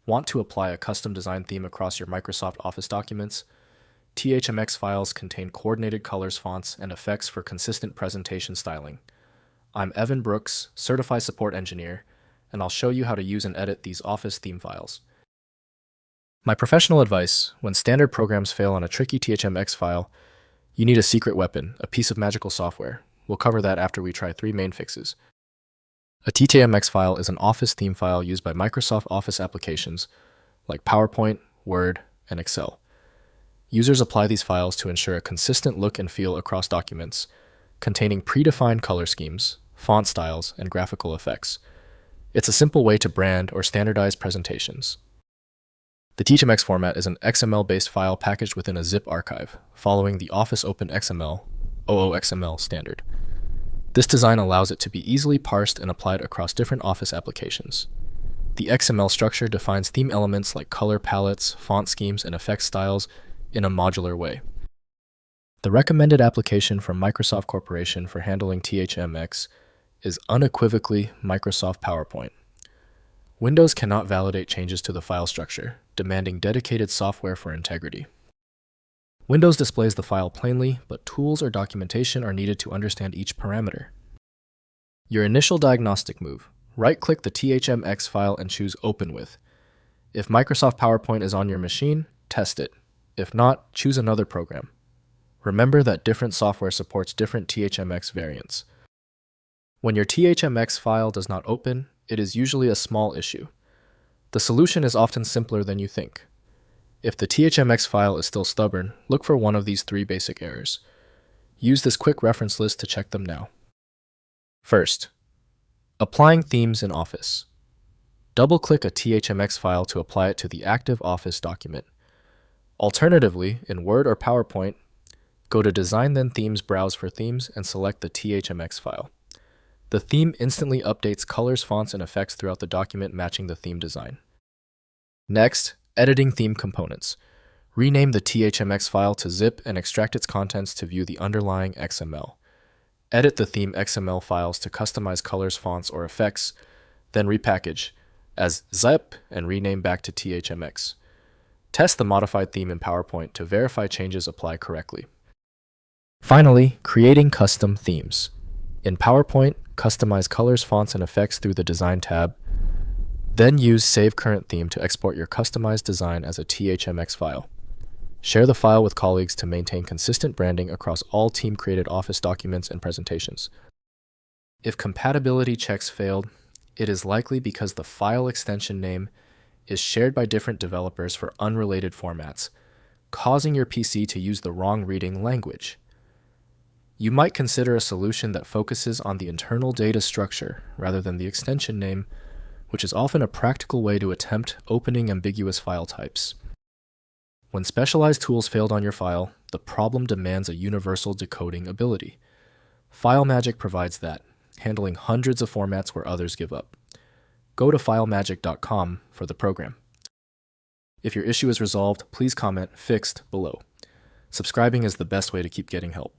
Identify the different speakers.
Speaker 1: Want to apply a custom design theme across your Microsoft Office documents? THMX files contain coordinated colors, fonts, and effects for consistent presentation styling. I'm Evan Brooks, Certified Support Engineer, and I'll show you how to use and edit these Office theme files. My professional advice: when standard programs fail on a tricky THMX file, you need a secret weapon, a piece of magical software. We'll cover that after we try 3 main fixes. A THMX file is an Office theme file used by Microsoft Office applications like PowerPoint, Word, and Excel. Users apply these files to ensure a consistent look and feel across documents, containing predefined color schemes, font styles, and graphical effects. It's a simple way to brand or standardize presentations. The THMX format is an XML-based file packaged within a zip archive, following the Office Open XML, OOXML standard. This design allows it to be easily parsed and applied across different Office applications. The XML structure defines theme elements like color palettes, font schemes, and effect styles in a modular way. The recommended application from Microsoft Corporation for handling THMX is unequivocally Microsoft PowerPoint. Windows cannot validate changes to the file structure, demanding dedicated software for integrity. Windows displays the file plainly, but tools or documentation are needed to understand each parameter. Your initial diagnostic move: right-click the THMX file and choose Open With. If Microsoft PowerPoint is on your machine, test it. If not, choose another program. Remember that different software supports different THMX variants. When your THMX file does not open, it is usually a small issue. The solution is often simpler than you think. If the THMX file is still stubborn, look for one of these 3 basic errors. Use this quick reference list to check them now. First, applying themes in Office. Double-click a THMX file to apply it to the active Office document. Alternatively, in Word or PowerPoint, go to Design then Themes, browse for themes, and select the THMX file. The theme instantly updates colors, fonts, and effects throughout the document, matching the theme design. Next, editing theme components. Rename the THMX file to zip and extract its contents to view the underlying XML. Edit the theme XML files to customize colors, fonts, or effects, then repackage as zip and rename back to THMX. Test the modified theme in PowerPoint to verify changes apply correctly. Finally, creating custom themes. In PowerPoint, customize colors, fonts, and effects through the Design tab. Then use Save Current Theme to export your customized design as a THMX file. Share the file with colleagues to maintain consistent branding across all team-created Office documents and presentations. If compatibility checks failed, it is likely because the file extension name is shared by different developers for unrelated formats, causing your PC to use the wrong reading language. You might consider a solution that focuses on the internal data structure rather than the extension name, which is often a practical way to attempt opening ambiguous file types. When specialized tools failed on your file, the problem demands a universal decoding ability. FileMagick provides that, handling hundreds of formats where others give up. Go to filemagick.com for the program. If your issue is resolved, please comment "Fixed" below. Subscribing is the best way to keep getting help.